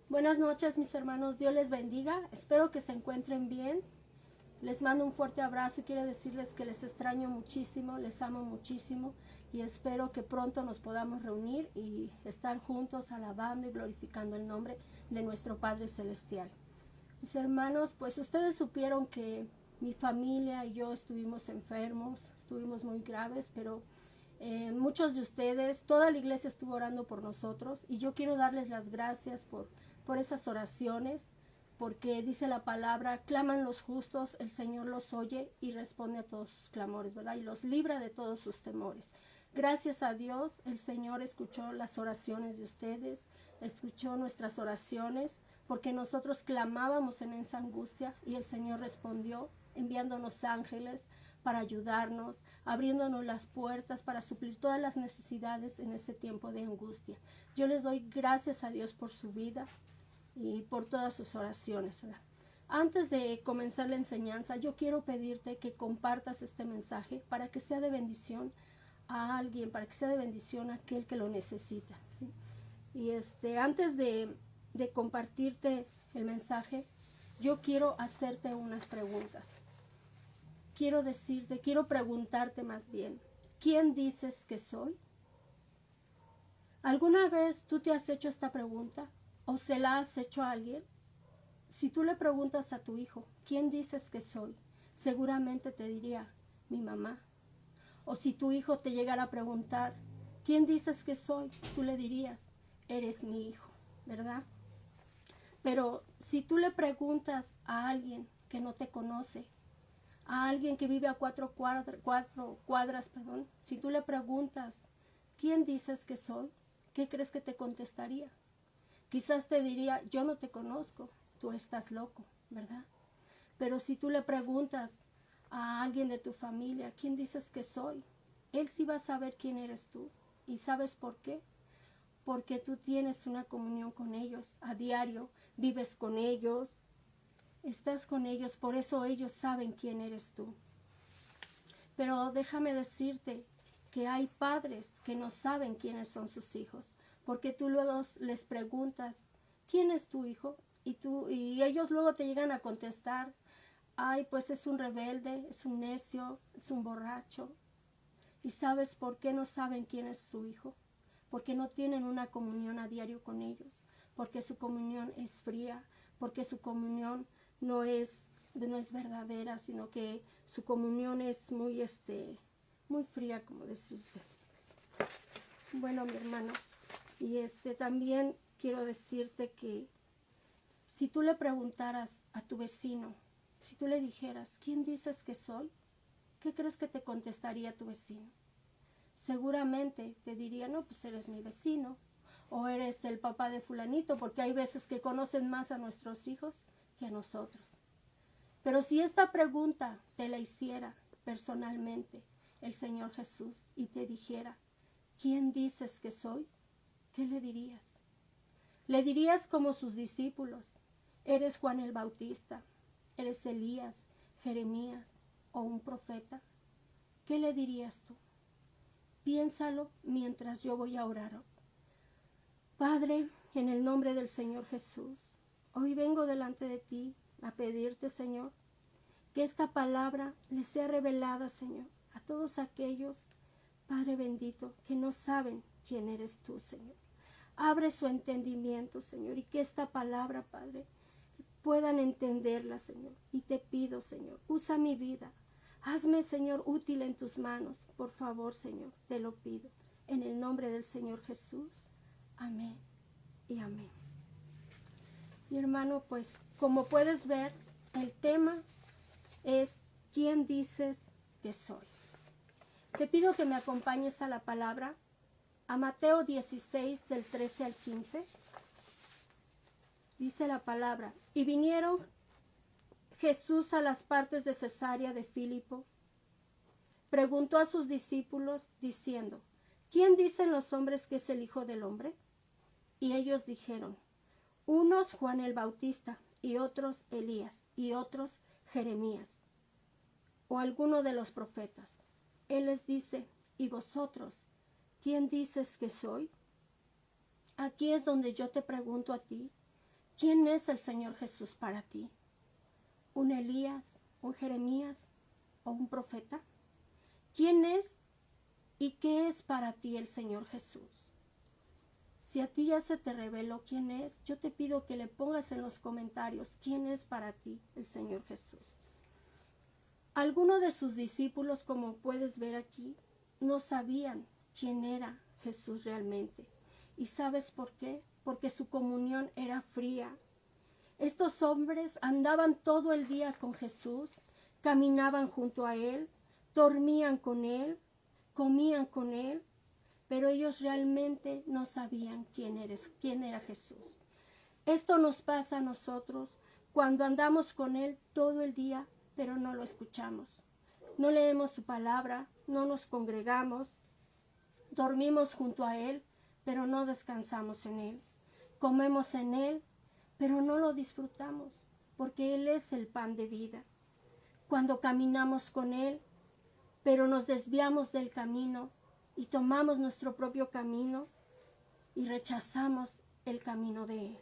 Buenas noches, mis hermanos. Dios les bendiga. Espero que se encuentren bien. Les mando un fuerte abrazo y quiero decirles que les extraño muchísimo, les amo muchísimo y espero que pronto nos podamos reunir y estar juntos alabando y glorificando el nombre de nuestro Padre Celestial. Mis hermanos, pues ustedes supieron que mi familia y yo estuvimos enfermos, estuvimos muy graves, pero muchos de ustedes, toda la iglesia estuvo orando por nosotros y yo quiero darles las gracias por esas oraciones, porque dice la palabra, claman los justos, el Señor los oye y responde a todos sus clamores, ¿verdad? Y los libra de todos sus temores. Gracias a Dios, el Señor escuchó las oraciones de ustedes, escuchó nuestras oraciones, porque nosotros clamábamos en esa angustia y el Señor respondió enviándonos ángeles para ayudarnos, abriéndonos las puertas para suplir todas las necesidades en ese tiempo de angustia. Yo les doy gracias a Dios por su vida y por todas sus oraciones, ¿verdad? Antes de comenzar la enseñanza, yo quiero pedirte que compartas este mensaje para que sea de bendición a alguien, para que sea de bendición a aquel que lo necesita, ¿sí? Y antes de compartirte el mensaje, yo quiero hacerte unas preguntas. Quiero preguntarte más bien, ¿quién dices que soy? ¿Alguna vez tú te has hecho esta pregunta o se la has hecho a alguien? Si tú le preguntas a tu hijo, ¿quién dices que soy? Seguramente te diría, mi mamá. O si tu hijo te llegara a preguntar, ¿quién dices que soy? Tú le dirías, eres mi hijo, ¿verdad? Pero si tú le preguntas a alguien que no te conoce, a alguien que vive a cuatro cuadras, si tú le preguntas, ¿quién dices que soy? ¿Qué crees que te contestaría? Quizás te diría, yo no te conozco, tú estás loco, ¿verdad? Pero si tú le preguntas a alguien de tu familia, ¿quién dices que soy? Él sí va a saber quién eres tú. ¿Y sabes por qué? Porque tú tienes una comunión con ellos a diario, vives con ellos, estás con ellos, por eso ellos saben quién eres tú. Pero déjame decirte que hay padres que no saben quiénes son sus hijos, porque tú luego les preguntas, ¿quién es tu hijo? Y ellos luego te llegan a contestar, ay, pues es un rebelde, es un necio, es un borracho. ¿Y sabes por qué no saben quién es su hijo? Porque no tienen una comunión a diario con ellos, porque su comunión es fría, porque su comunión no es verdadera, sino que su comunión es muy fría, como decirte. Bueno, mi hermano, y también quiero decirte que si tú le preguntaras a tu vecino, si tú le dijeras, ¿quién dices que soy? ¿Qué crees que te contestaría tu vecino? Seguramente te diría, no, pues eres mi vecino, o eres el papá de fulanito, porque hay veces que conocen más a nuestros hijos que a nosotros. Pero si esta pregunta te la hiciera personalmente el Señor Jesús y te dijera, ¿quién dices que soy? ¿Qué le dirías? Le dirías como sus discípulos, eres Juan el Bautista, eres Elías, Jeremías o un profeta. ¿Qué le dirías tú? Piénsalo mientras yo voy a orar. Padre, en el nombre del Señor Jesús, hoy vengo delante de ti a pedirte, Señor, que esta palabra les sea revelada, Señor, a todos aquellos, Padre bendito, que no saben quién eres tú, Señor. Abre su entendimiento, Señor, y que esta palabra, Padre, puedan entenderla, Señor. Y te pido, Señor, usa mi vida. Hazme, Señor, útil en tus manos. Por favor, Señor, te lo pido. En el nombre del Señor Jesús. Amén y amén. Mi hermano, pues, como puedes ver, el tema es ¿quién dices que soy? Te pido que me acompañes a la palabra, a Mateo 16, del 13 al 15. Dice la palabra, y vinieron Jesús a las partes de Cesarea de Filipo. Preguntó a sus discípulos diciendo, ¿quién dicen los hombres que es el Hijo del Hombre? Y ellos dijeron, unos Juan el Bautista, y otros Elías, y otros Jeremías, o alguno de los profetas. Él les dice, ¿y vosotros, quién dices que soy? Aquí es donde yo te pregunto a ti, ¿Quién es el Señor Jesús para ti? ¿Un Elías, un Jeremías o un profeta? ¿Quién es y qué es para ti el Señor Jesús? Si a ti ya se te reveló quién es, yo te pido que le pongas en los comentarios quién es para ti el Señor Jesús. Algunos de sus discípulos, como puedes ver aquí, no sabían quién era Jesús realmente. ¿Y sabes por qué? Porque su comunión era fría. Estos hombres andaban todo el día con Jesús, caminaban junto a Él, dormían con Él, comían con Él, pero ellos realmente no sabían quién era Jesús. Esto nos pasa a nosotros cuando andamos con Él todo el día, pero no lo escuchamos. No leemos su palabra, no nos congregamos, dormimos junto a Él, pero no descansamos en Él. Comemos en Él, pero no lo disfrutamos, porque Él es el pan de vida. Cuando caminamos con Él, pero nos desviamos del camino y tomamos nuestro propio camino y rechazamos el camino de Él.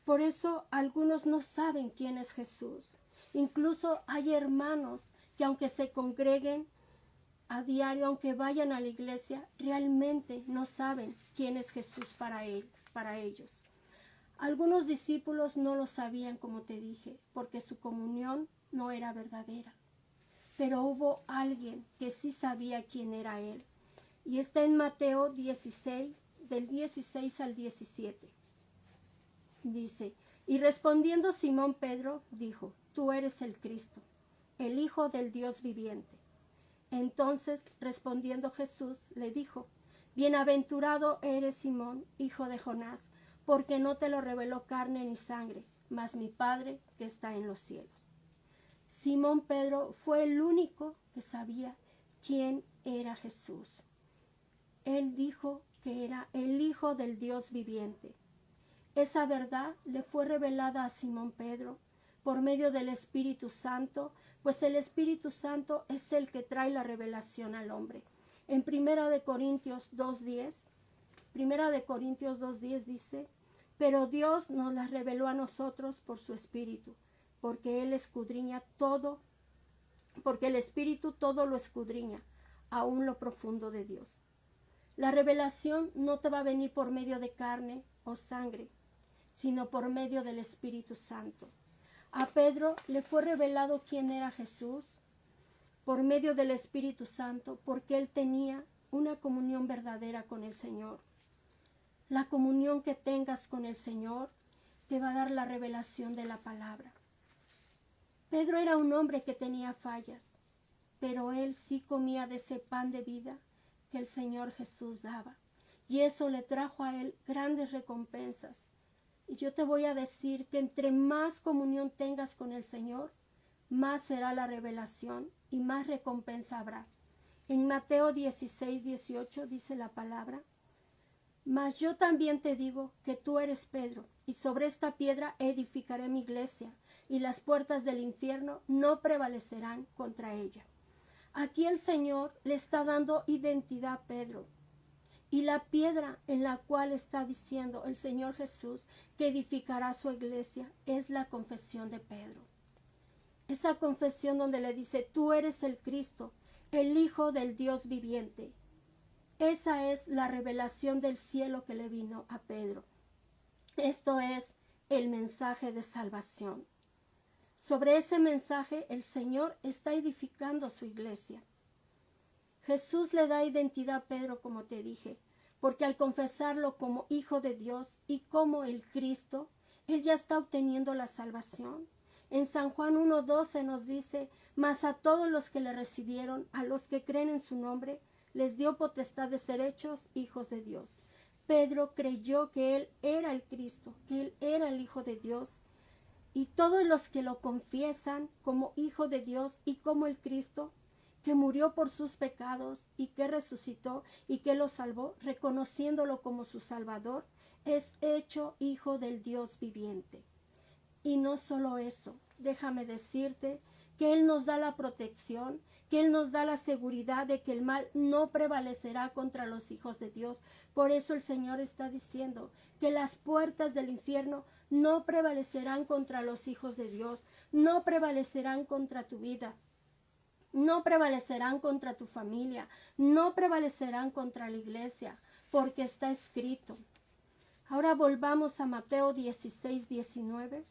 Por eso algunos no saben quién es Jesús. Incluso hay hermanos que aunque se congreguen a diario, aunque vayan a la iglesia, realmente no saben quién es Jesús para ellos. Algunos discípulos no lo sabían, como te dije, porque su comunión no era verdadera. Pero hubo alguien que sí sabía quién era Él. Y está en Mateo 16, del 16 al 17. Dice, y respondiendo Simón Pedro, dijo, tú eres el Cristo, el Hijo del Dios viviente. Entonces, respondiendo Jesús, le dijo, bienaventurado eres Simón, hijo de Jonás, porque no te lo reveló carne ni sangre, mas mi Padre que está en los cielos. Simón Pedro fue el único que sabía quién era Jesús. Él dijo que era el Hijo del Dios viviente. Esa verdad le fue revelada a Simón Pedro por medio del Espíritu Santo, pues el Espíritu Santo es el que trae la revelación al hombre. En Primera de Corintios 2:10 dice, pero Dios nos las reveló a nosotros por su Espíritu, porque Él escudriña todo, porque el Espíritu todo lo escudriña, aún lo profundo de Dios. La revelación no te va a venir por medio de carne o sangre, sino por medio del Espíritu Santo. A Pedro le fue revelado quién era Jesús por medio del Espíritu Santo, porque él tenía una comunión verdadera con el Señor. La comunión que tengas con el Señor te va a dar la revelación de la palabra. Pedro era un hombre que tenía fallas, pero él sí comía de ese pan de vida que el Señor Jesús daba. Y eso le trajo a él grandes recompensas. Y yo te voy a decir que entre más comunión tengas con el Señor, más será la revelación y más recompensa habrá. En Mateo 16:18 dice la palabra, mas yo también te digo que tú eres Pedro, y sobre esta piedra edificaré mi iglesia, y las puertas del infierno no prevalecerán contra ella. Aquí el Señor le está dando identidad a Pedro. Y la piedra en la cual está diciendo el Señor Jesús que edificará su iglesia es la confesión de Pedro. Esa confesión donde le dice, tú eres el Cristo, el Hijo del Dios viviente. Esa es la revelación del cielo que le vino a Pedro. Esto es el mensaje de salvación. Sobre ese mensaje el Señor está edificando su iglesia. Jesús le da identidad a Pedro, como te dije, porque al confesarlo como Hijo de Dios y como el Cristo, él ya está obteniendo la salvación. En San Juan 1:12 nos dice, mas a todos los que le recibieron, a los que creen en su nombre, les dio potestad de ser hechos hijos de Dios. Pedro creyó que él era el Cristo, que él era el Hijo de Dios. Y todos los que lo confiesan como Hijo de Dios y como el Cristo, que murió por sus pecados y que resucitó y que lo salvó, reconociéndolo como su Salvador, es hecho hijo del Dios viviente. Y no solo eso, déjame decirte que Él nos da la protección, que Él nos da la seguridad de que el mal no prevalecerá contra los hijos de Dios. Por eso el Señor está diciendo que las puertas del infierno no prevalecerán contra los hijos de Dios, no prevalecerán contra tu vida, no prevalecerán contra tu familia, no prevalecerán contra la iglesia, porque está escrito. Ahora volvamos a Mateo 16, 19.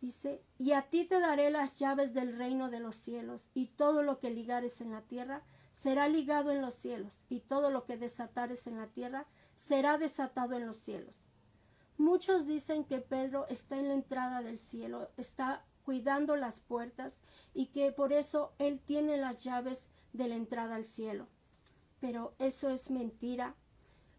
Dice, y a ti te daré las llaves del reino de los cielos, y todo lo que ligares en la tierra será ligado en los cielos, y todo lo que desatares en la tierra será desatado en los cielos. Muchos dicen que Pedro está en la entrada del cielo, está cuidando las puertas y que por eso él tiene las llaves de la entrada al cielo. Pero eso es mentira.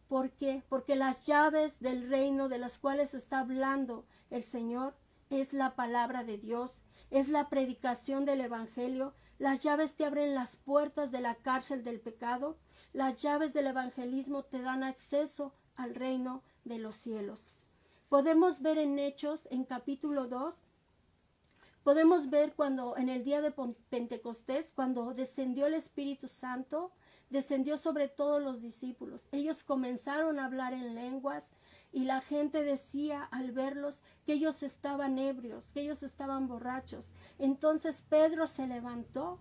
¿Por qué? Porque las llaves del reino de las cuales está hablando el Señor es la palabra de Dios, es la predicación del Evangelio. Las llaves te abren las puertas de la cárcel del pecado. Las llaves del evangelismo te dan acceso al reino de los cielos. Podemos ver en Hechos, en capítulo 2, podemos ver cuando en el día de Pentecostés, cuando descendió el Espíritu Santo, descendió sobre todos los discípulos. Ellos comenzaron a hablar en lenguas y la gente decía al verlos que ellos estaban ebrios, que ellos estaban borrachos. Entonces Pedro se levantó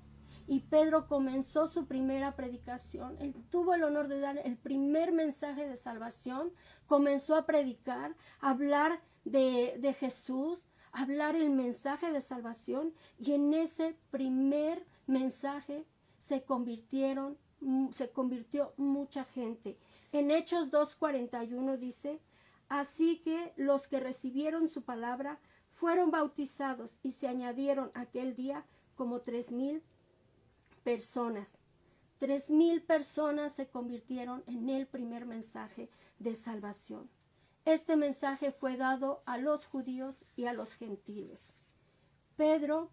y Pedro comenzó su primera predicación. Él tuvo el honor de dar el primer mensaje de salvación. Comenzó a predicar, a hablar de Jesús, a hablar el mensaje de salvación. Y en ese primer mensaje se convirtió mucha gente. En Hechos 2:41 dice, así que los que recibieron su palabra fueron bautizados y se añadieron aquel día como 3,000 personas. 3,000 personas se convirtieron en el primer mensaje de salvación. Este mensaje fue dado a los judíos y a los gentiles. Pedro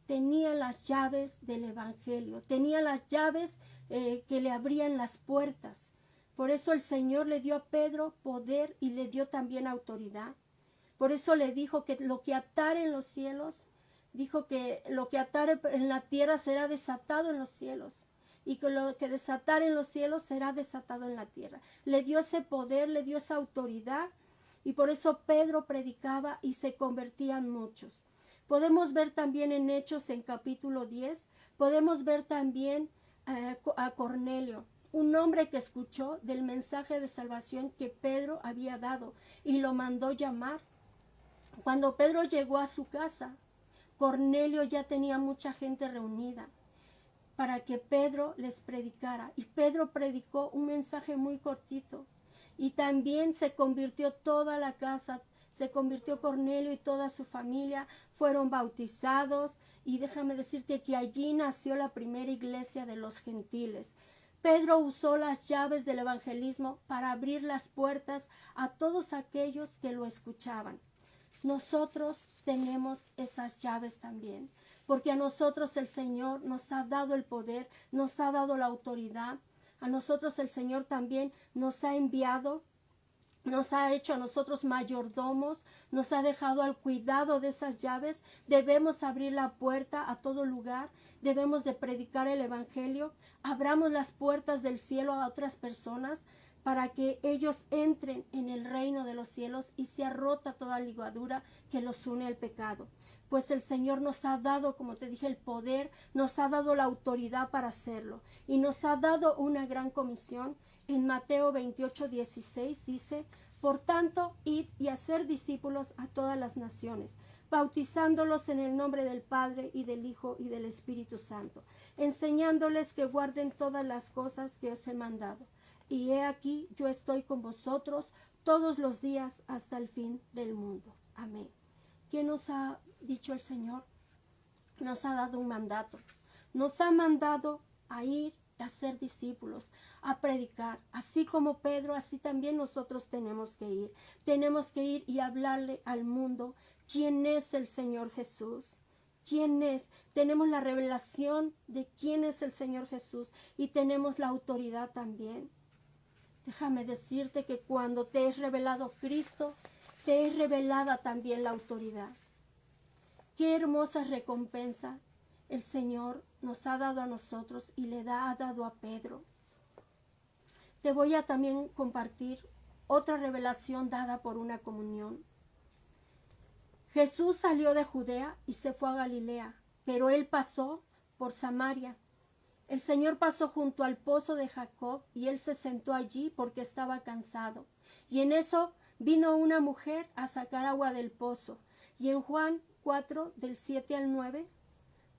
tenía las llaves del evangelio, tenía las llaves que le abrían las puertas. Por eso el Señor le dio a Pedro poder y le dio también autoridad. Por eso le dijo que lo que atare en los cielos, dijo que lo que atare en la tierra será desatado en los cielos, y que lo que desatare en los cielos será desatado en la tierra. Le dio ese poder, le dio esa autoridad, y por eso Pedro predicaba y se convertían muchos. Podemos ver también en Hechos, en capítulo 10, podemos ver también a Cornelio, un hombre que escuchó del mensaje de salvación que Pedro había dado y lo mandó llamar. Cuando Pedro llegó a su casa, Cornelio ya tenía mucha gente reunida para que Pedro les predicara. Y Pedro predicó un mensaje muy cortito. Y también se convirtió toda la casa, se convirtió Cornelio y toda su familia, fueron bautizados. Y déjame decirte que allí nació la primera iglesia de los gentiles. Pedro usó las llaves del evangelismo para abrir las puertas a todos aquellos que lo escuchaban. Nosotros tenemos esas llaves también, porque a nosotros el Señor nos ha dado el poder, nos ha dado la autoridad. A nosotros el Señor también nos ha enviado, nos ha hecho a nosotros mayordomos, nos ha dejado al cuidado de esas llaves. Debemos abrir la puerta a todo lugar, debemos de predicar el evangelio. Abramos las puertas del cielo a otras personas para que ellos entren en el reino de los cielos y se rota toda ligadura que los une al pecado. Pues el Señor nos ha dado, como te dije, el poder, nos ha dado la autoridad para hacerlo y nos ha dado una gran comisión. En Mateo 28:16 dice, por tanto, id y hacer discípulos a todas las naciones, bautizándolos en el nombre del Padre y del Hijo y del Espíritu Santo, enseñándoles que guarden todas las cosas que os he mandado. Y he aquí, yo estoy con vosotros todos los días hasta el fin del mundo. Amén. ¿Qué nos ha dicho el Señor? Nos ha dado un mandato. Nos ha mandado a ir a ser discípulos, a predicar. Así como Pedro, así también nosotros tenemos que ir. Tenemos que ir y hablarle al mundo quién es el Señor Jesús. ¿Quién es? Tenemos la revelación de quién es el Señor Jesús y tenemos la autoridad también. Déjame decirte que cuando te es revelado Cristo, te es revelada también la autoridad. Qué hermosa recompensa el Señor nos ha dado a nosotros y ha dado a Pedro. Te voy a también compartir otra revelación dada por una comunión. Jesús salió de Judea y se fue a Galilea, pero él pasó por Samaria. El Señor pasó junto al pozo de Jacob y él se sentó allí porque estaba cansado. Y en eso vino una mujer a sacar agua del pozo. Y en Juan 4, del 7 al 9,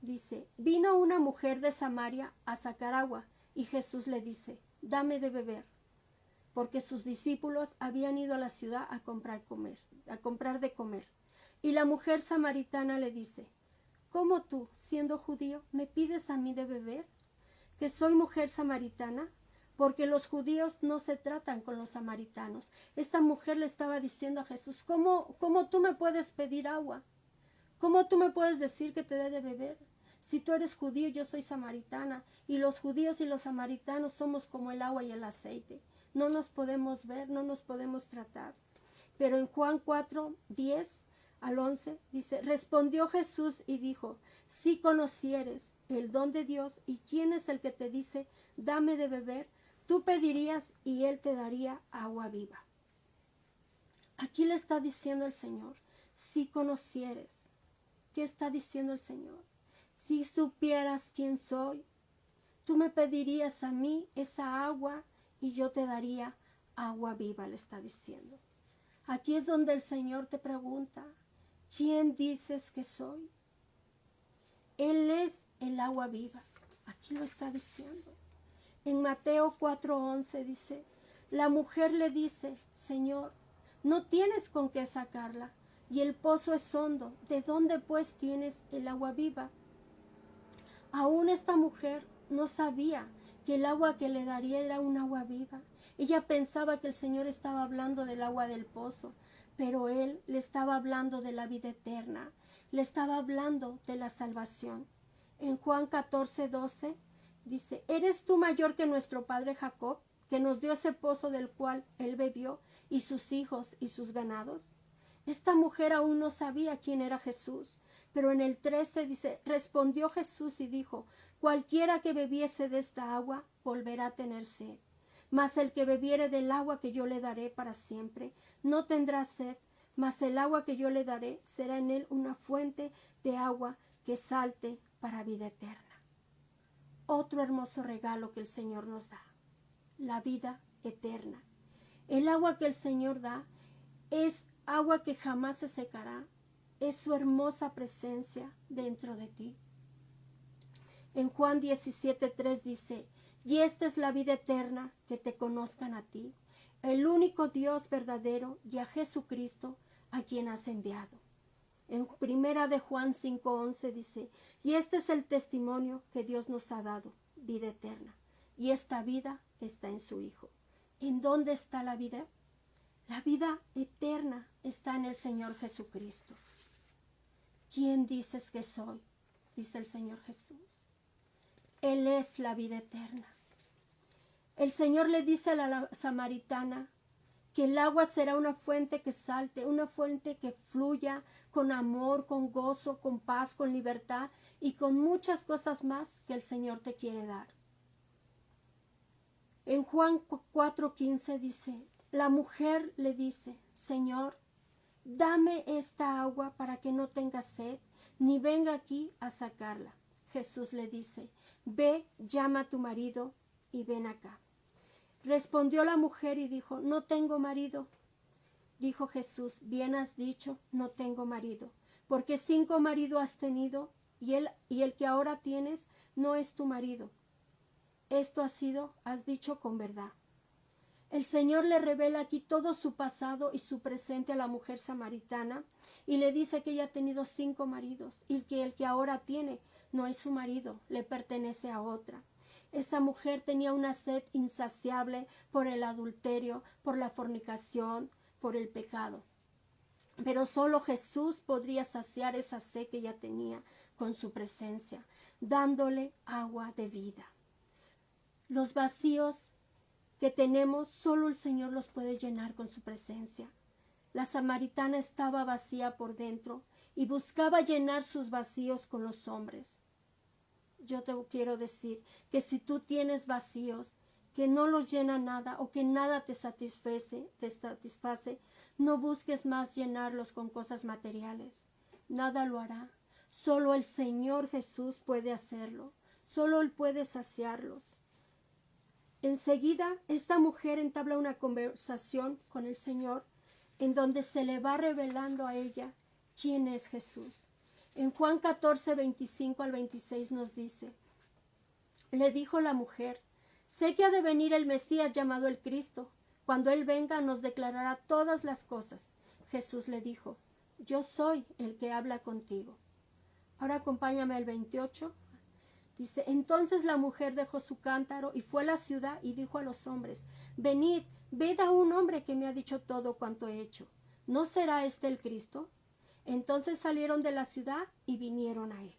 dice, vino una mujer de Samaria a sacar agua y Jesús le dice, dame de beber, porque sus discípulos habían ido a la ciudad a comprar de comer. Y la mujer samaritana le dice, ¿cómo tú, siendo judío, me pides a mí de beber, que soy mujer samaritana? Porque los judíos no se tratan con los samaritanos. Esta mujer le estaba diciendo a Jesús, ¿cómo tú me puedes pedir agua? ¿Cómo tú me puedes decir que te dé de beber? Si tú eres judío, yo soy samaritana, y los judíos y los samaritanos somos como el agua y el aceite. No nos podemos ver, no nos podemos tratar. Pero en Juan 4, 10 al 11 dice, respondió Jesús y dijo, si conocieres el don de Dios y quién es el que te dice, dame de beber, tú pedirías y él te daría agua viva. Aquí le está diciendo el Señor, si conocieres. ¿Qué está diciendo el Señor? Si supieras quién soy, tú me pedirías a mí esa agua y yo te daría agua viva, le está diciendo. Aquí es donde el Señor te pregunta, ¿quién dices que soy? Él es el agua viva. Aquí lo está diciendo. En Mateo 4:11 dice, la mujer le dice, Señor, no tienes con qué sacarla y el pozo es hondo. ¿De dónde pues tienes el agua viva? Aún esta mujer no sabía que el agua que le daría era un agua viva. Ella pensaba que el Señor estaba hablando del agua del pozo, pero Él le estaba hablando de la vida eterna, le estaba hablando de la salvación. En Juan 14:12 dice, ¿eres tú mayor que nuestro padre Jacob, que nos dio ese pozo del cual él bebió, y sus hijos y sus ganados? Esta mujer aún no sabía quién era Jesús, pero en el 13 dice, respondió Jesús y dijo, cualquiera que bebiese de esta agua volverá a tener sed. Mas el que bebiere del agua que yo le daré para siempre, no tendrá sed, mas el agua que yo le daré será en él una fuente de agua que salte para vida eterna. Otro hermoso regalo que el Señor nos da, la vida eterna. El agua que el Señor da es agua que jamás se secará, es su hermosa presencia dentro de ti. En Juan 17:3 dice, y esta es la vida eterna, que te conozcan a ti, el único Dios verdadero, y a Jesucristo, a quien has enviado. En primera de Juan 5:11 dice, y este es el testimonio que Dios nos ha dado, vida eterna, y esta vida está en su Hijo. ¿En dónde está la vida? La vida eterna está en el Señor Jesucristo. ¿Quién dices que soy? Dice el Señor Jesús. Él es la vida eterna. El Señor le dice a la samaritana que el agua será una fuente que salte, una fuente que fluya con amor, con gozo, con paz, con libertad y con muchas cosas más que el Señor te quiere dar. En Juan 4:15 dice, la mujer le dice, Señor, dame esta agua para que no tenga sed, ni venga aquí a sacarla. Jesús le dice, ve, llama a tu marido y ven acá. Respondió la mujer y dijo, no tengo marido. Dijo Jesús, bien has dicho, no tengo marido, porque 5 maridos has tenido y el que ahora tienes no es tu marido. Esto has dicho con verdad. El Señor le revela aquí todo su pasado y su presente a la mujer samaritana y le dice que ella ha tenido 5 maridos y que el que ahora tiene no es su marido, le pertenece a otra. Esa mujer tenía una sed insaciable por el adulterio, por la fornicación, por el pecado. Pero solo Jesús podría saciar esa sed que ella tenía con su presencia, dándole agua de vida. Los vacíos que tenemos, solo el Señor los puede llenar con su presencia. La samaritana estaba vacía por dentro y buscaba llenar sus vacíos con los hombres. yo te quiero decir que si tú tienes vacíos, que no los llena nada o que nada te satisface, no busques más llenarlos con cosas materiales. Nada lo hará. Solo el Señor Jesús puede hacerlo. Solo Él puede saciarlos. Enseguida, esta mujer entabla una conversación con el Señor en donde se le va revelando a ella quién es Jesús. En Juan 14, 25 al 26 nos dice, le dijo la mujer, sé que ha de venir el Mesías llamado el Cristo. Cuando Él venga nos declarará todas las cosas. Jesús le dijo, yo soy el que habla contigo. Ahora acompáñame al 28. Dice, entonces la mujer dejó su cántaro y fue a la ciudad y dijo a los hombres, venid, ved a un hombre que me ha dicho todo cuanto he hecho. ¿No será este el Cristo? Entonces salieron de la ciudad y vinieron a él.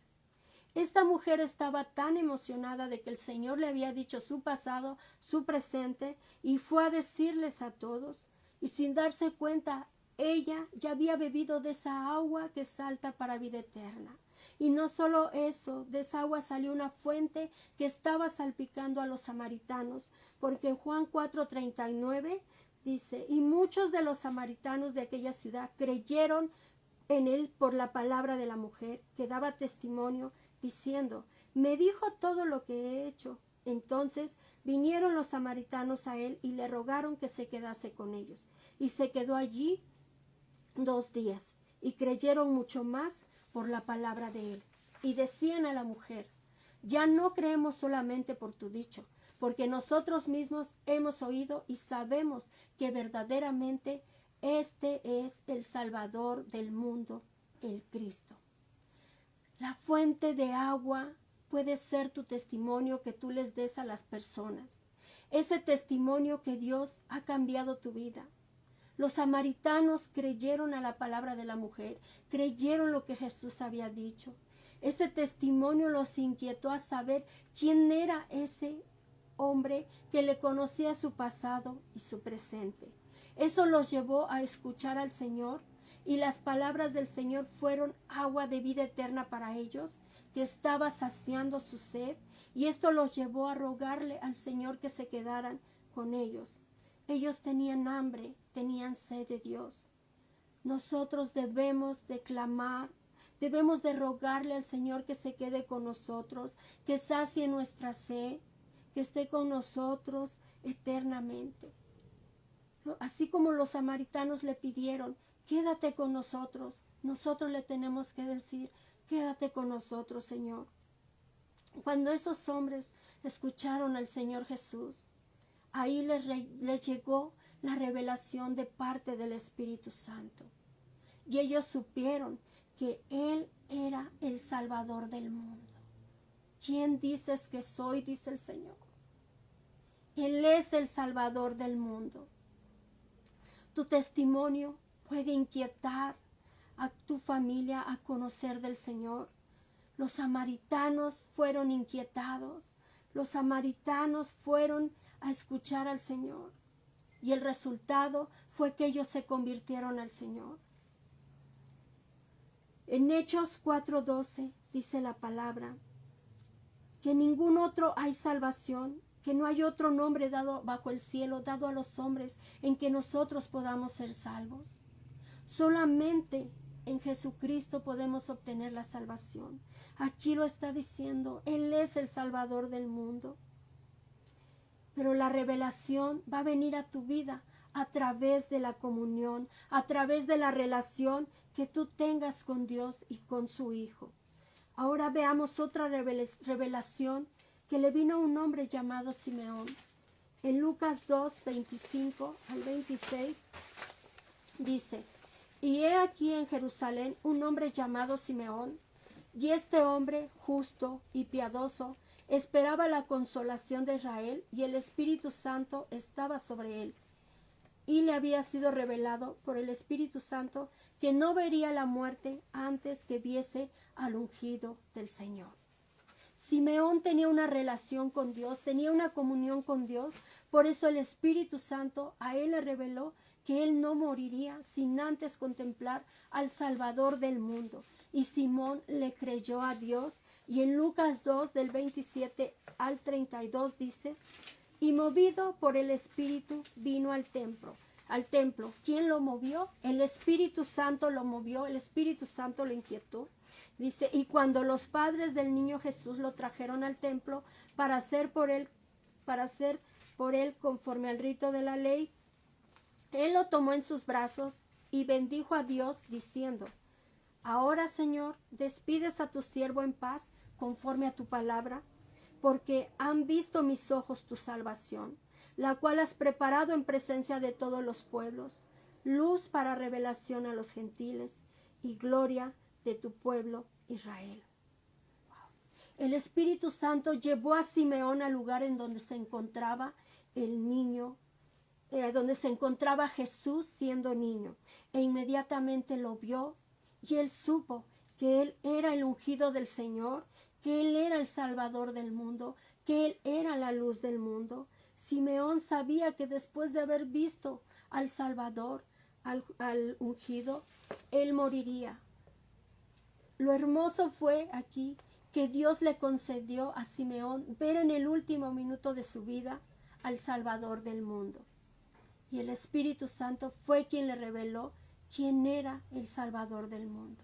Esta mujer estaba tan emocionada de que el Señor le había dicho su pasado, su presente, y fue a decirles a todos. Y sin darse cuenta, ella ya había bebido de esa agua que salta para vida eterna. Y no solo eso, de esa agua salió una fuente que estaba salpicando a los samaritanos, porque en Juan 4:39 dice, y muchos de los samaritanos de aquella ciudad creyeron en él por la palabra de la mujer, que daba testimonio, diciendo, me dijo todo lo que he hecho. Entonces vinieron los samaritanos a él y le rogaron que se quedase con ellos. Y se quedó allí 2 días, y creyeron mucho más por la palabra de él. Y decían a la mujer, ya no creemos solamente por tu dicho, porque nosotros mismos hemos oído y sabemos que verdaderamente este es el Salvador del mundo, el Cristo. La fuente de agua puede ser tu testimonio que tú les des a las personas. Ese testimonio que Dios ha cambiado tu vida. Los samaritanos creyeron a la palabra de la mujer, creyeron lo que Jesús había dicho. Ese testimonio los inquietó a saber quién era ese hombre que le conocía su pasado y su presente. Eso los llevó a escuchar al Señor, y las palabras del Señor fueron agua de vida eterna para ellos, que estaba saciando su sed, y esto los llevó a rogarle al Señor que se quedaran con ellos. Ellos tenían hambre, tenían sed de Dios. Nosotros debemos de clamar, debemos de rogarle al Señor que se quede con nosotros, que sacie nuestra sed, que esté con nosotros eternamente. Así como los samaritanos le pidieron, quédate con nosotros, nosotros le tenemos que decir, quédate con nosotros, Señor. Cuando esos hombres escucharon al Señor Jesús, ahí les llegó la revelación de parte del Espíritu Santo. Y ellos supieron que Él era el Salvador del mundo. ¿Quién dices que soy? Dice el Señor. Él es el Salvador del mundo. Tu testimonio puede inquietar a tu familia a conocer del Señor. Los samaritanos fueron inquietados. Los samaritanos fueron a escuchar al Señor. Y el resultado fue que ellos se convirtieron al Señor. En Hechos 4:12 dice la palabra, que en ningún otro hay salvación, que no hay otro nombre dado bajo el cielo, dado a los hombres, en que nosotros podamos ser salvos. Solamente en Jesucristo podemos obtener la salvación. Aquí lo está diciendo, Él es el Salvador del mundo. Pero la revelación va a venir a tu vida a través de la comunión, a través de la relación que tú tengas con Dios y con su Hijo. Ahora veamos otra revelación que le vino a un hombre llamado Simeón. En Lucas 2, 25 al 26 dice, y he aquí en Jerusalén un hombre llamado Simeón, y este hombre justo y piadoso esperaba la consolación de Israel, y el Espíritu Santo estaba sobre él. Y le había sido revelado por el Espíritu Santo que no vería la muerte antes que viese al ungido del Señor. Simeón tenía una relación con Dios, tenía una comunión con Dios, por eso el Espíritu Santo a él le reveló que él no moriría sin antes contemplar al Salvador del mundo. Y Simón le creyó a Dios Y en Lucas 2, del 27 al 32 dice, y movido por el Espíritu vino al templo. Al templo. ¿Quién lo movió? El Espíritu Santo lo movió, el Espíritu Santo lo inquietó. Dice, y cuando los padres del niño Jesús lo trajeron al templo para hacer por él conforme al rito de la ley, él lo tomó en sus brazos y bendijo a Dios diciendo, ahora, Señor, despides a tu siervo en paz conforme a tu palabra, porque han visto mis ojos tu salvación, la cual has preparado en presencia de todos los pueblos, luz para revelación a los gentiles y gloria de tu pueblo Israel. El Espíritu Santo llevó a Simeón al lugar en donde se encontraba el niño, donde se encontraba Jesús siendo niño, e inmediatamente lo vio y él supo que él era el ungido del Señor, que él era el Salvador del mundo, que él era la luz del mundo. Simeón sabía que después de haber visto al Salvador, al ungido, él moriría. Lo hermoso fue aquí que Dios le concedió a Simeón ver en el último minuto de su vida al Salvador del mundo. Y el Espíritu Santo fue quien le reveló quién era el Salvador del mundo.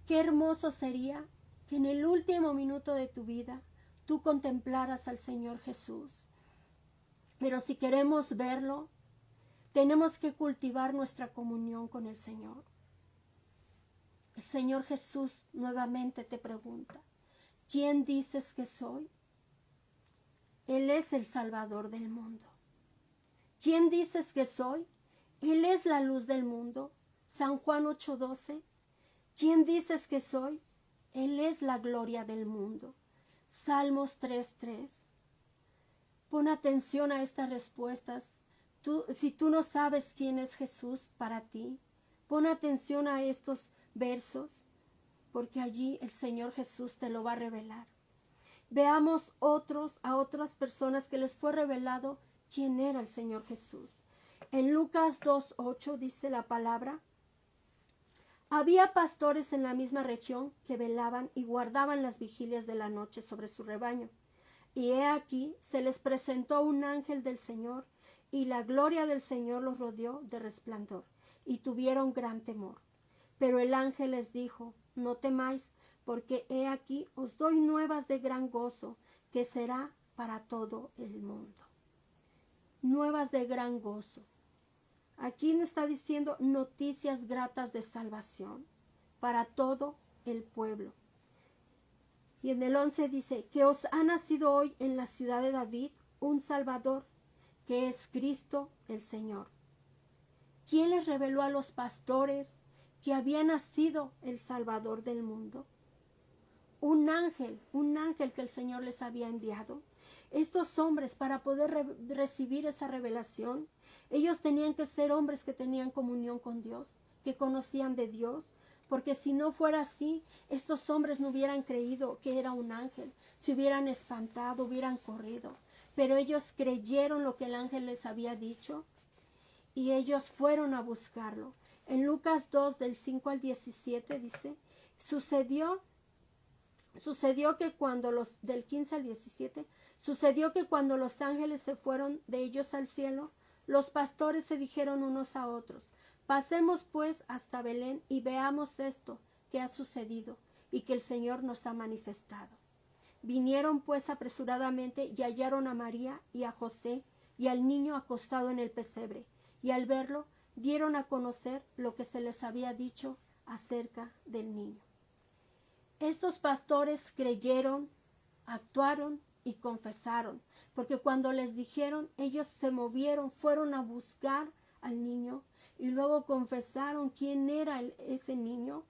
Qué hermoso sería que en el último minuto de tu vida tú contemplaras al Señor Jesús. Pero si queremos verlo, tenemos que cultivar nuestra comunión con el Señor. El Señor Jesús nuevamente te pregunta, ¿quién dices que soy? Él es el Salvador del mundo. ¿Quién dices que soy? Él es la luz del mundo. San Juan 8:12. ¿Quién dices que soy? Él es la gloria del mundo. Salmos 3:3. Pon atención a estas respuestas. Si tú no sabes quién es Jesús para ti, pon atención a estos versos, porque allí el Señor Jesús te lo va a revelar. Veamos a otras personas que les fue revelado quién era el Señor Jesús. En Lucas 2:8 dice la palabra, había pastores en la misma región que velaban y guardaban las vigilias de la noche sobre su rebaño. Y he aquí, se les presentó un ángel del Señor, y la gloria del Señor los rodeó de resplandor, y tuvieron gran temor. Pero el ángel les dijo, no temáis, porque he aquí os doy nuevas de gran gozo, que será para todo el mundo. Nuevas de gran gozo. Aquí está diciendo noticias gratas de salvación para todo el pueblo. Y en el 11 dice, que os ha nacido hoy en la ciudad de David un Salvador, que es Cristo el Señor. ¿Quién les reveló a los pastores que había nacido el Salvador del mundo? Un ángel que el Señor les había enviado. Estos hombres, para poder recibir esa revelación, ellos tenían que ser hombres que tenían comunión con Dios, que conocían de Dios, porque si no fuera así, estos hombres no hubieran creído que era un ángel, se hubieran espantado, hubieran corrido. Pero ellos creyeron lo que el ángel les había dicho y ellos fueron a buscarlo. En Lucas 2, del 5 al 17 dice, sucedió que cuando del 15 al 17, sucedió que cuando los ángeles se fueron de ellos al cielo, los pastores se dijeron unos a otros, pasemos pues hasta Belén y veamos esto que ha sucedido y que el Señor nos ha manifestado. Vinieron pues apresuradamente y hallaron a María y a José y al niño acostado en el pesebre, y al verlo dieron a conocer lo que se les había dicho acerca del niño. Estos pastores creyeron, actuaron y confesaron, porque cuando les dijeron, ellos se movieron, fueron a buscar al niño y luego confesaron quién era ese niño,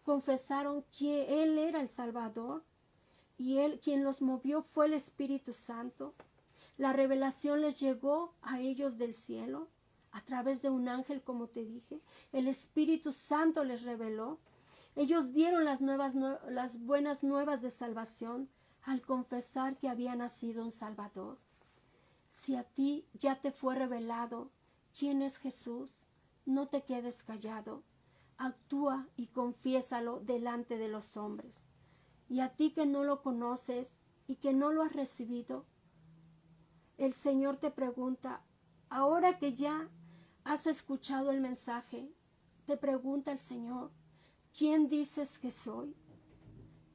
confesaron que él era el Salvador y él quien los movió fue el Espíritu Santo. La revelación les llegó a ellos del cielo a través de un ángel, como te dije. El Espíritu Santo les reveló. Ellos dieron las buenas nuevas de salvación al confesar que había nacido un Salvador. Si a ti ya te fue revelado quién es Jesús, no te quedes callado. Actúa y confiésalo delante de los hombres. Y a ti que no lo conoces y que no lo has recibido, el Señor te pregunta, ahora que ya has escuchado el mensaje, te pregunta el Señor, ¿quién dices que soy?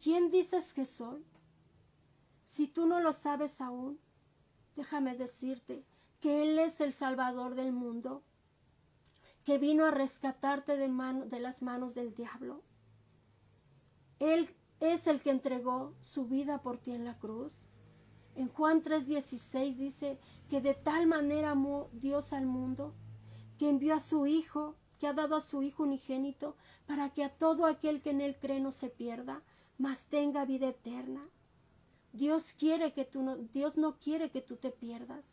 ¿Quién dices que soy? Si tú no lo sabes aún, déjame decirte que Él es el Salvador del mundo, que vino a rescatarte de las manos del diablo. Él es el que entregó su vida por ti en la cruz. En Juan 3:16 dice que de tal manera amó Dios al mundo, que envió a su Hijo, que ha dado a su Hijo unigénito, para que a todo aquel que en Él cree no se pierda, mas tenga vida eterna. Dios no quiere que tú te pierdas.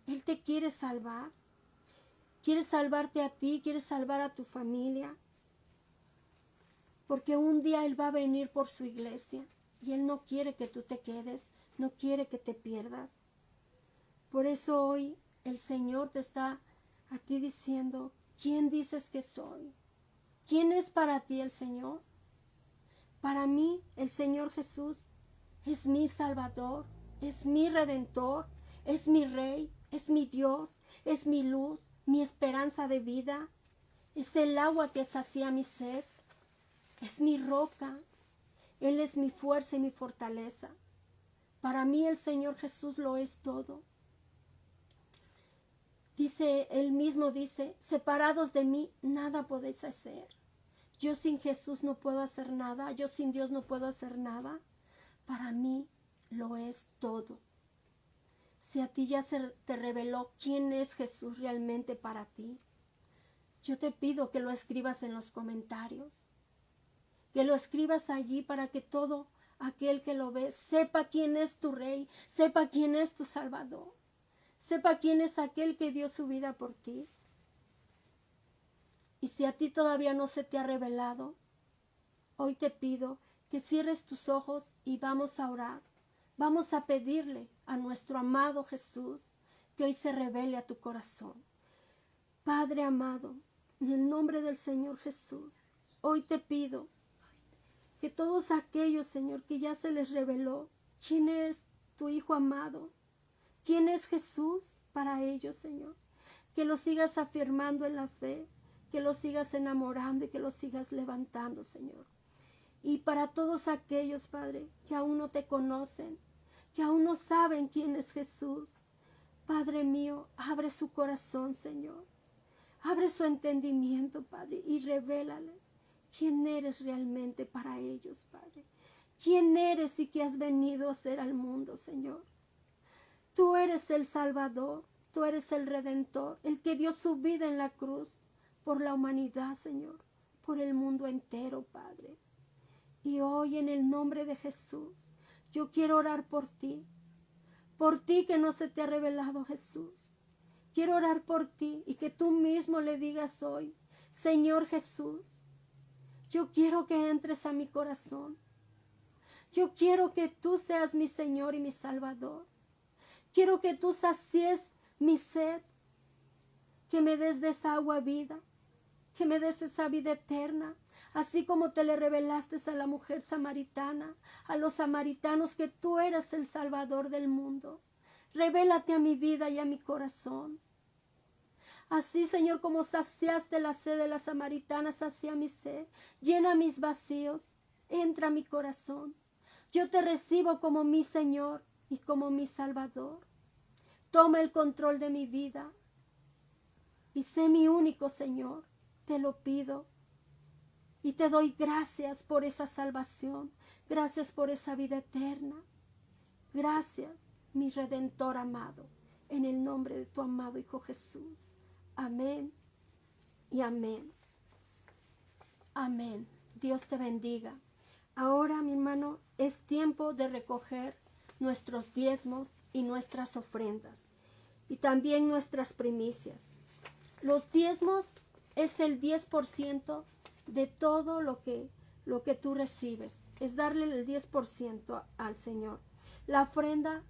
Él te quiere salvar. Quiere salvarte a ti, quiere salvar a tu familia. Porque un día Él va a venir por su iglesia y Él no quiere que tú te quedes, no quiere que te pierdas. Por eso hoy el Señor te está a ti diciendo, ¿quién dices que soy? ¿Quién es para ti el Señor? Para mí el Señor Jesús es mi Salvador, es mi Redentor, es mi Rey, es mi Dios, es mi luz, mi esperanza de vida, es el agua que sacía mi sed, es mi roca, Él es mi fuerza y mi fortaleza. Para mí el Señor Jesús lo es todo. Él mismo dice, separados de mí nada podéis hacer. Yo sin Jesús no puedo hacer nada, yo sin Dios no puedo hacer nada. Para mí lo es todo. Si a ti ya se te reveló quién es Jesús realmente para ti, yo te pido que lo escribas en los comentarios, que lo escribas allí para que todo aquel que lo ve sepa quién es tu Rey, sepa quién es tu Salvador, sepa quién es aquel que dio su vida por ti. Y si a ti todavía no se te ha revelado, hoy te pido que cierres tus ojos y vamos a orar. Vamos a pedirle a nuestro amado Jesús que hoy se revele a tu corazón. Padre amado, en el nombre del Señor Jesús, hoy te pido que todos aquellos, Señor, que ya se les reveló quién es tu Hijo amado, quién es Jesús para ellos, Señor, que los sigas afirmando en la fe, que los sigas enamorando y que los sigas levantando, Señor. Y para todos aquellos, Padre, que aún no te conocen, que aún no saben quién es Jesús, Padre mío, abre su corazón, Señor. Abre su entendimiento, Padre, y revélales quién eres realmente para ellos, Padre. ¿Quién eres y qué has venido a hacer al mundo, Señor? Tú eres el Salvador, tú eres el Redentor, el que dio su vida en la cruz por la humanidad, Señor, por el mundo entero, Padre. Y hoy en el nombre de Jesús, yo quiero orar por ti que no se te ha revelado Jesús. Quiero orar por ti y que tú mismo le digas hoy, Señor Jesús, yo quiero que entres a mi corazón. Yo quiero que tú seas mi Señor y mi Salvador. Quiero que tú sacies mi sed, que me des de esa agua vida, que me des esa vida eterna, así como te le revelaste a la mujer samaritana, a los samaritanos, que tú eres el Salvador del mundo. Revélate a mi vida y a mi corazón. Así, Señor, como saciaste la sed de la samaritana, sacia mi sed, llena mis vacíos, entra a mi corazón. Yo te recibo como mi Señor y como mi Salvador. Toma el control de mi vida y sé mi único Señor. Te lo pido y te doy gracias por esa salvación, gracias por esa vida eterna. Gracias, mi Redentor amado, en el nombre de tu amado Hijo Jesús. Amén y amén. Amén. Dios te bendiga. Ahora, mi hermano, es tiempo de recoger nuestros diezmos y nuestras ofrendas y también nuestras primicias. Los diezmos es el 10% de todo lo que tú recibes. Es darle el 10% al Señor. La ofrenda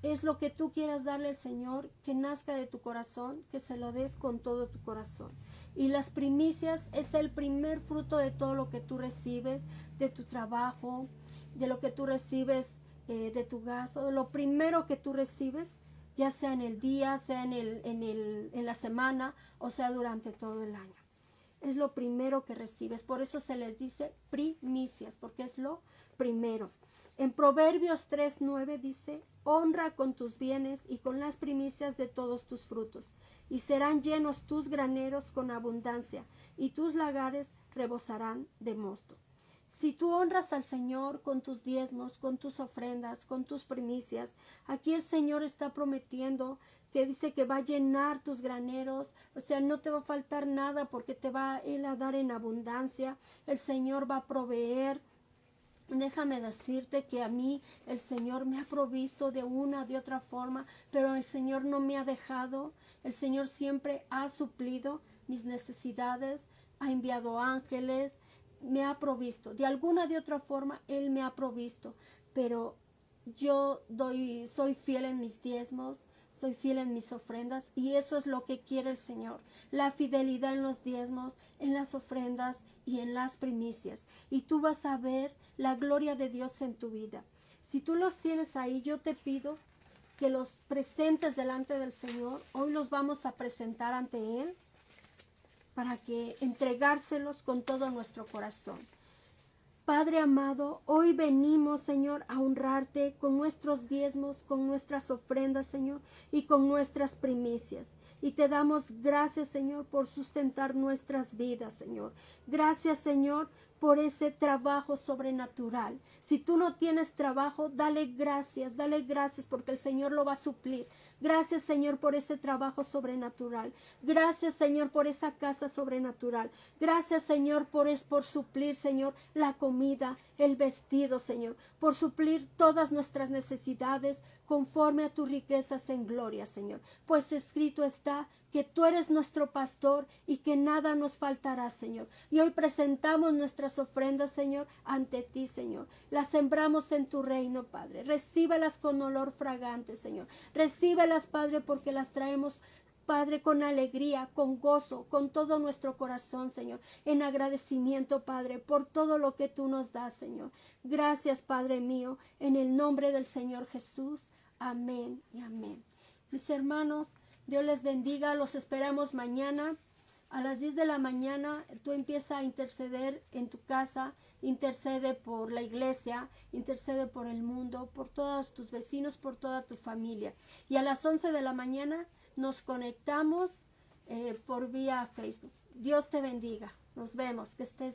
es lo que tú quieras darle al Señor, que nazca de tu corazón, que se lo des con todo tu corazón. Y las primicias es el primer fruto de todo lo que tú recibes, de tu trabajo, de lo que tú recibes de tu gasto, lo primero que tú recibes, ya sea en el día, sea en la semana, o sea durante todo el año. Es lo primero que recibes. Por eso se les dice primicias, porque es lo primero. En Proverbios 3:9 dice, honra con tus bienes y con las primicias de todos tus frutos, y serán llenos tus graneros con abundancia, y tus lagares rebosarán de mosto. Si tú honras al Señor con tus diezmos, con tus ofrendas, con tus primicias, aquí el Señor está prometiendo que dice que va a llenar tus graneros, o sea, no te va a faltar nada porque te va Él a dar en abundancia, el Señor va a proveer. Déjame decirte que a mí el Señor me ha provisto de una, de otra forma, pero el Señor no me ha dejado, el Señor siempre ha suplido mis necesidades, ha enviado ángeles, me ha provisto, de alguna de otra forma Él me ha provisto, pero yo soy fiel en mis diezmos, soy fiel en mis ofrendas y eso es lo que quiere el Señor, la fidelidad en los diezmos, en las ofrendas y en las primicias. Y tú vas a ver la gloria de Dios en tu vida. Si tú los tienes ahí, yo te pido que los presentes delante del Señor. Hoy los vamos a presentar ante Él para que entregárselos con todo nuestro corazón. Padre amado, hoy venimos, Señor, a honrarte con nuestros diezmos, con nuestras ofrendas, Señor, y con nuestras primicias. Y te damos gracias, Señor, por sustentar nuestras vidas, Señor. Gracias, Señor, por ese trabajo sobrenatural. Si tú no tienes trabajo, dale gracias porque el Señor lo va a suplir. Gracias, Señor, por ese trabajo sobrenatural. Gracias, Señor, por esa casa sobrenatural. Gracias, Señor, por suplir, Señor, la comida, el vestido, Señor, por suplir todas nuestras necesidades conforme a tus riquezas en gloria, Señor. Pues escrito está que tú eres nuestro pastor y que nada nos faltará, Señor. Y hoy presentamos nuestras ofrendas, Señor, ante ti, Señor. Las sembramos en tu reino, Padre. Recíbelas con olor fragante, Señor. Recíbelas, Padre, porque las traemos, Padre, con alegría, con gozo, con todo nuestro corazón, Señor, en agradecimiento, Padre, por todo lo que tú nos das, Señor. Gracias, Padre mío, en el nombre del Señor Jesús. Amén y amén. Mis hermanos, Dios les bendiga. Los esperamos mañana a las 10 de la mañana. Tú empiezas a interceder en tu casa, intercede por la iglesia, intercede por el mundo, por todos tus vecinos, por toda tu familia. Y a las 11 de la mañana nos conectamos por vía Facebook. Dios te bendiga. Nos vemos. Que estés bien.